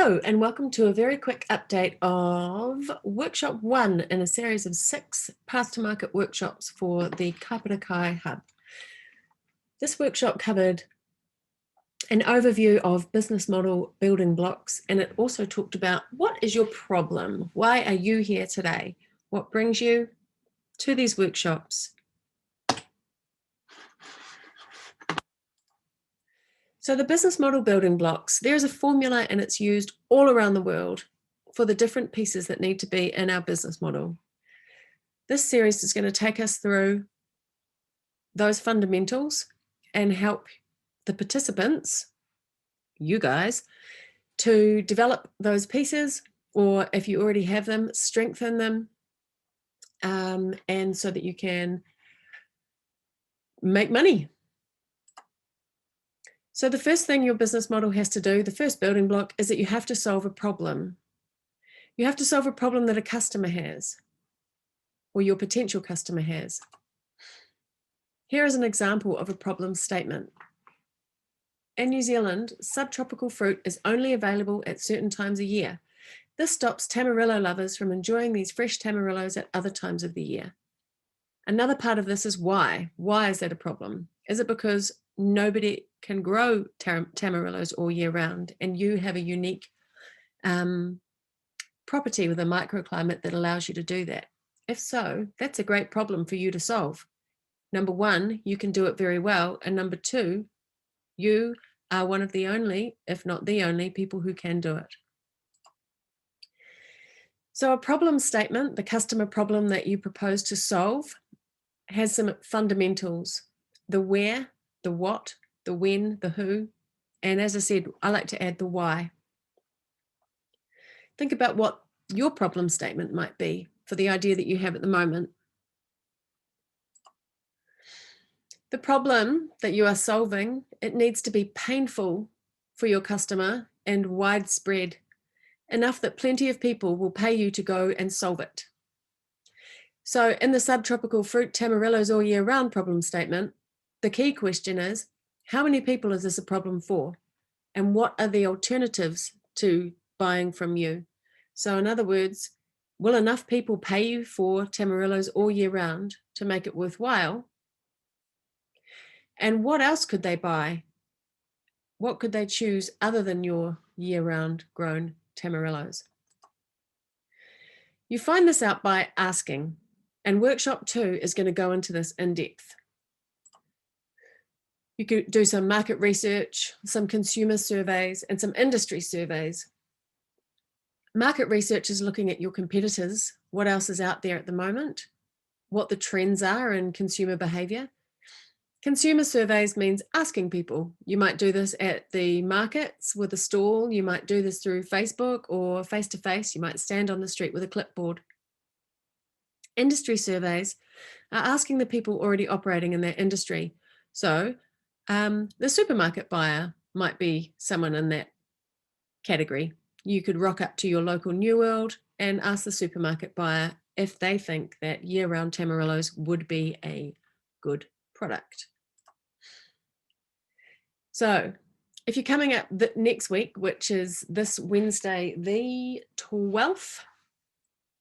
Hello and welcome to a very quick update of Workshop 1 in a series of 6 Path to Market workshops for the Kapiti Kai Hub. This workshop covered an overview of business model building blocks, and it also talked about what is your problem? Why are you here today? What brings you to these workshops? So the business model building blocks, there's a formula and it's used all around the world for the different pieces that need to be in our business model. This series is going to take us through those fundamentals and help the participants, you guys, to develop those pieces, or if you already have them, strengthen them, and so that you can make money. So the first thing your business model has to do, the first building block, is that you have to solve a problem. You have to solve a problem that a customer has, or your potential customer has. Here is an example of a problem statement. In New Zealand, subtropical fruit is only available at certain times a year. This stops Tamarillo lovers from enjoying these fresh Tamarillos at other times of the year. Another part of this is why. Why is that a problem? Is it because nobody can grow Tamarillos all year round and you have a unique property with a microclimate that allows you to do that? If so, that's a great problem for you to solve. Number one, you can do it very well. And number two, you are one of the only, if not the only, people who can do it. So a problem statement, the customer problem that you propose to solve, has some fundamentals: the where, the what, the when, the who, and as I said, I like to add the why. Think about what your problem statement might be for the idea that you have at the moment. The problem that you are solving, it needs to be painful for your customer and widespread, enough that plenty of people will pay you to go and solve it. So in the subtropical fruit Tamarillos all year round problem statement, the key question is, how many people is this a problem for? And what are the alternatives to buying from you? So in other words, will enough people pay you for Tamarillos all year round to make it worthwhile? And what else could they buy? What could they choose other than your year-round grown Tamarillos? You find this out by asking, and workshop 2 is going to go into this in depth. You could do some market research, some consumer surveys, and some industry surveys. Market research is looking at your competitors, what else is out there at the moment, what the trends are in consumer behavior. Consumer surveys means asking people. You might do this at the markets with a stall. You might do this through Facebook or face-to-face. You might stand on the street with a clipboard. Industry surveys are asking the people already operating in that industry. So the supermarket buyer might be someone in that category. You could rock up to your local New World and ask the supermarket buyer if they think that year-round Tamarillos would be a good product. So if you're coming up next week, which is this Wednesday, the 12th,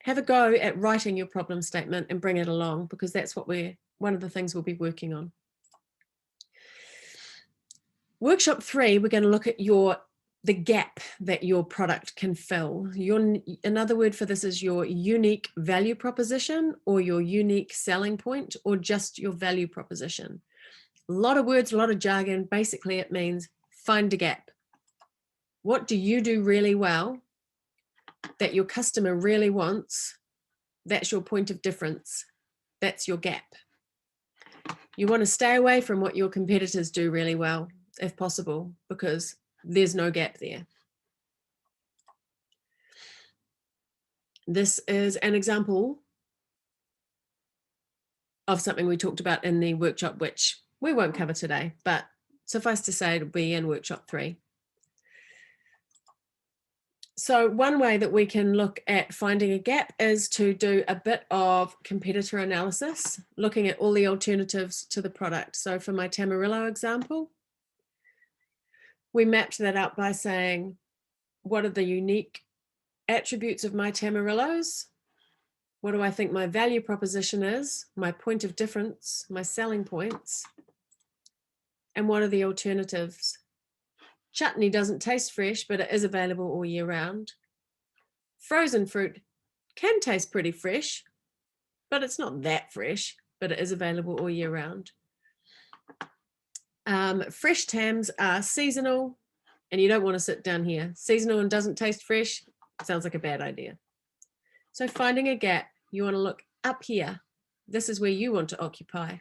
have a go at writing your problem statement and bring it along, because that's what one of the things we'll be working on. Workshop 3, we're going to look at the gap that your product can fill. Another word for this is your unique value proposition, or your unique selling point, or just your value proposition. A lot of words, a lot of jargon. Basically, it means find a gap. What do you do really well that your customer really wants? That's your point of difference. That's your gap. You want to stay away from what your competitors do really well, if possible, because there's no gap there. This is an example of something we talked about in the workshop, which we won't cover today, but suffice to say, it'll be in workshop 3. So one way that we can look at finding a gap is to do a bit of competitor analysis, looking at all the alternatives to the product. So for my Tamarillo example, we mapped that out by saying, what are the unique attributes of my Tamarillos? What do I think my value proposition is, my point of difference, my selling points? And what are the alternatives? Chutney doesn't taste fresh, but it is available all year round. Frozen fruit can taste pretty fresh, but it's not that fresh, but it is available all year round. Fresh Tams are seasonal, and you don't want to sit down here. Seasonal and doesn't taste fresh sounds like a bad idea. So finding a gap, you want to look up here. This is where you want to occupy.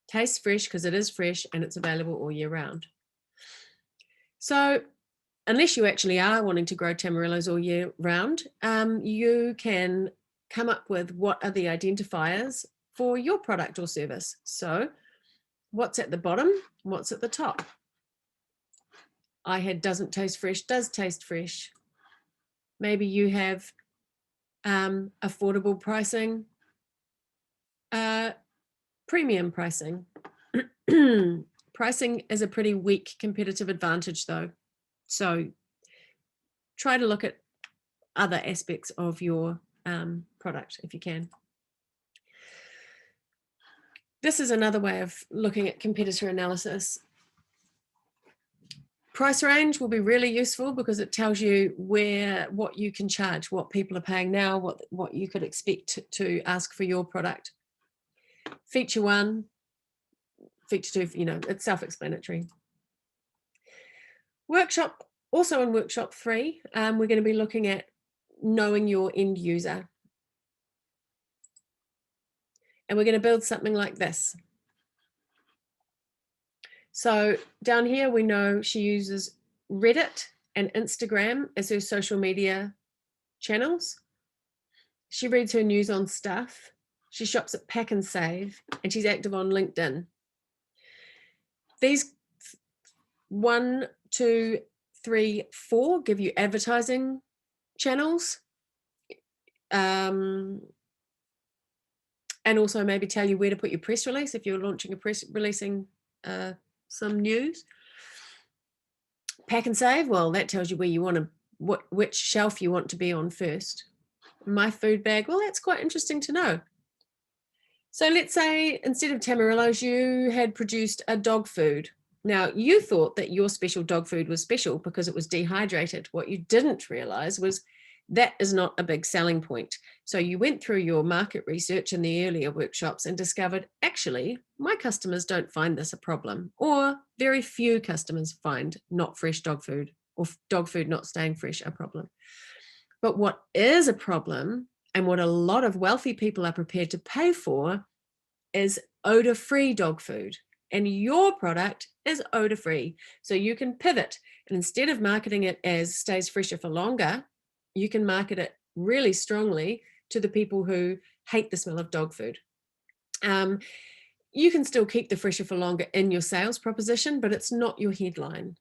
Tastes fresh because it is fresh and it's available all year round. So unless you actually are wanting to grow Tamarillos all year round, you can come up with what are the identifiers for your product or service. So what's at the bottom, what's at the top? I had doesn't taste fresh, does taste fresh. Maybe you have affordable pricing, premium pricing. Pricing is a pretty weak competitive advantage though. So try to look at other aspects of your product if you can. This is another way of looking at competitor analysis. Price range will be really useful because it tells you what you can charge, what people are paying now, what you could expect to ask for your product. Feature 1, feature 2, it's self-explanatory. Workshop, also in workshop 3, we're going to be looking at knowing your end user. And we're going to build something like this. So down here, we know she uses Reddit and Instagram as her social media channels. She reads her news on Stuff. She shops at Pack and Save, and she's active on LinkedIn. These 1, 2, 3, 4 give you advertising channels. And also maybe tell you where to put your press release if you're launching a releasing some news. Pack and Save, well, that tells you where you want to, which shelf you want to be on first. My Food Bag, well, that's quite interesting to know. So let's say instead of Tamarillos, you had produced a dog food. Now, you thought that your special dog food was special because it was dehydrated. What you didn't realize was that is not a big selling point. So you went through your market research in the earlier workshops and discovered, actually, my customers don't find this a problem, or very few customers find not fresh dog food or dog food not staying fresh a problem. But what is a problem, and what a lot of wealthy people are prepared to pay for, is odor-free dog food. And your product is odor-free. So you can pivot. And instead of marketing it as stays fresher for longer, you can market it really strongly to the people who hate the smell of dog food. You can still keep the fresher for longer in your sales proposition, but it's not your headline.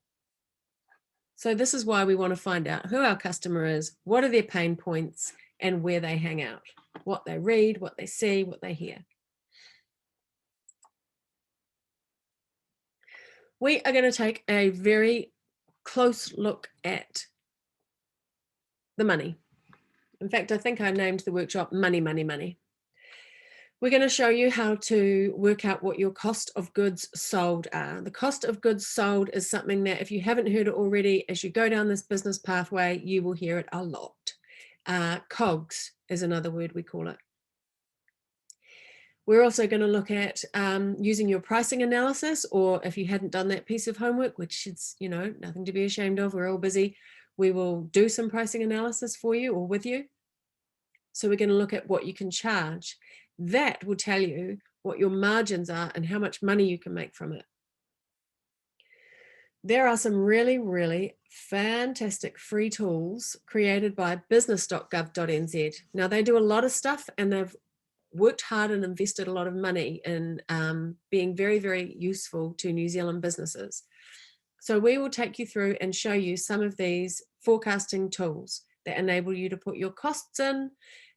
So this is why we want to find out who our customer is, what are their pain points, and where they hang out, what they read, what they see, what they hear. We are going to take a very close look at the money. In fact, I think I named the workshop Money, Money, Money. We're going to show you how to work out what your cost of goods sold are. The cost of goods sold is something that if you haven't heard it already, as you go down this business pathway, you will hear it a lot. COGS is another word we call it. We're also going to look at using your pricing analysis, or if you hadn't done that piece of homework, which is, nothing to be ashamed of, we're all busy, we will do some pricing analysis for you or with you. So we're going to look at what you can charge. That will tell you what your margins are and how much money you can make from it. There are some really, really fantastic free tools created by business.gov.nz. Now, they do a lot of stuff, and they've worked hard and invested a lot of money in being very, very useful to New Zealand businesses. So we will take you through and show you some of these forecasting tools that enable you to put your costs in.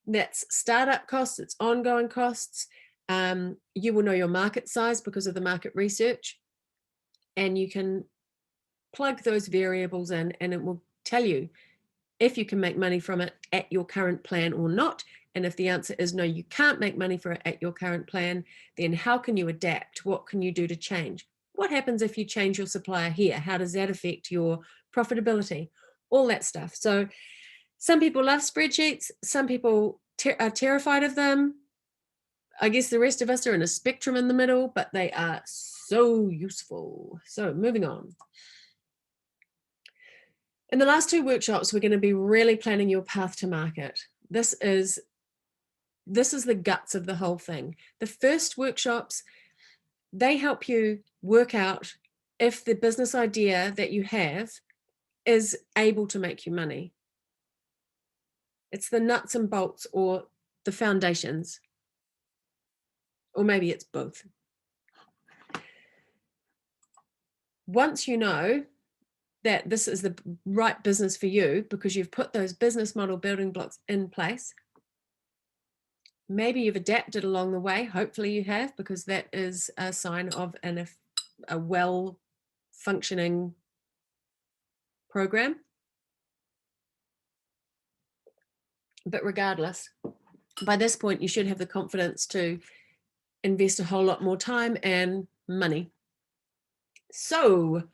That's startup costs, it's ongoing costs. You will know your market size because of the market research, and you can plug those variables in, and it will tell you if you can make money from it at your current plan or not. And if the answer is no, you can't make money for it at your current plan, then how can you adapt? What can you do to change? What happens if you change your supplier here? How does that affect your profitability? All that stuff. So some people love spreadsheets. Some people are terrified of them. I guess the rest of us are in a spectrum in the middle, but they are so useful. So moving on. In the last 2 workshops, we're going to be really planning your path to market. This is the guts of the whole thing. The first workshops, they help you work out if the business idea that you have is able to make you money. It's the nuts and bolts or the foundations, or maybe it's both. Once you know that this is the right business for you because you've put those business model building blocks in place, maybe you've adapted along the way. Hopefully you have, because that is a sign of a well-functioning program. But regardless, by this point, you should have the confidence to invest a whole lot more time and money. So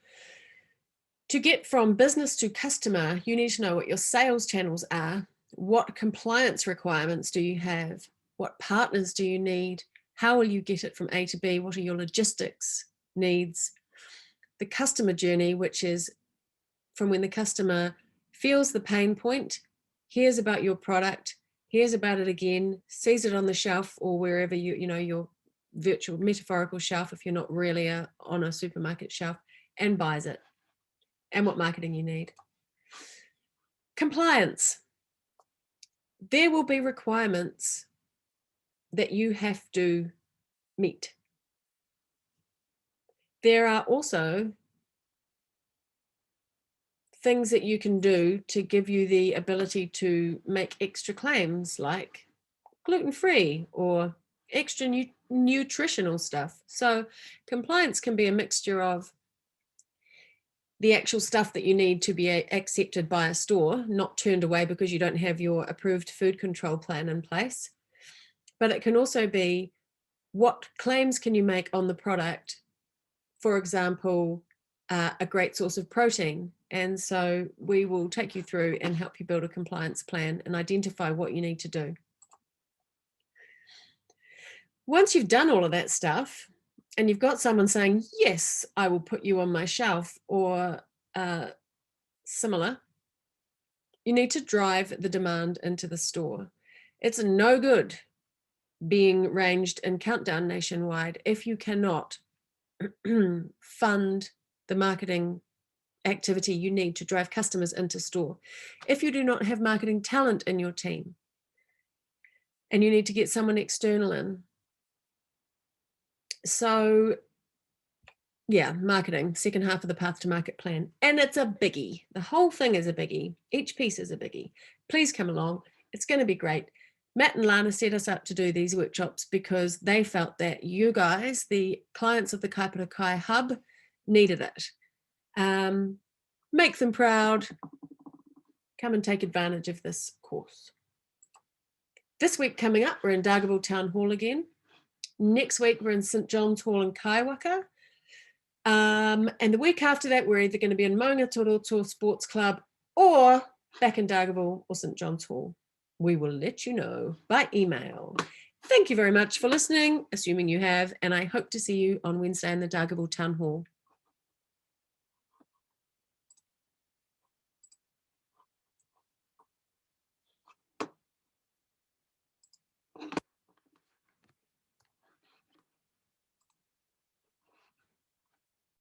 to get from business to customer, you need to know what your sales channels are. What compliance requirements do you have? What partners do you need? How will you get it from A to B? What are your logistics needs? The customer journey, which is from when the customer feels the pain point, hears about your product, hears about it again, sees it on the shelf or wherever your virtual metaphorical shelf, if you're not really on a supermarket shelf, and buys it, and what marketing you need. Compliance. There will be requirements that you have to meet. There are also things that you can do to give you the ability to make extra claims, like gluten-free or extra nutritional stuff. So compliance can be a mixture of the actual stuff that you need to be accepted by a store, not turned away because you don't have your approved food control plan in place. But it can also be, what claims can you make on the product? For example, a great source of protein. And so we will take you through and help you build a compliance plan and identify what you need to do. Once you've done all of that stuff and you've got someone saying, yes, I will put you on my shelf or similar, you need to drive the demand into the store. It's no good being ranged in Countdown nationwide if you cannot fund the marketing activity you need to drive customers into store. If you do not have marketing talent in your team and you need to get someone external in. So yeah, marketing, second half of the path to market plan. And it's a biggie. The whole thing is a biggie. Each piece is a biggie. Please come along. It's going to be great. Matt and Lana set us up to do these workshops because they felt that you guys, the clients of the Kaipara Kai Hub, needed it. Make them proud. Come and take advantage of this course. This week coming up, we're in Dargaville Town Hall again. Next week, we're in St. John's Hall in Kaiwaka. And the week after that, we're either going to be in Maunga Toroto Sports Club or back in Dargaville or St. John's Hall. We will let you know by email. Thank you very much for listening, assuming you have, and I hope to see you on Wednesday in the Dargaville Town Hall.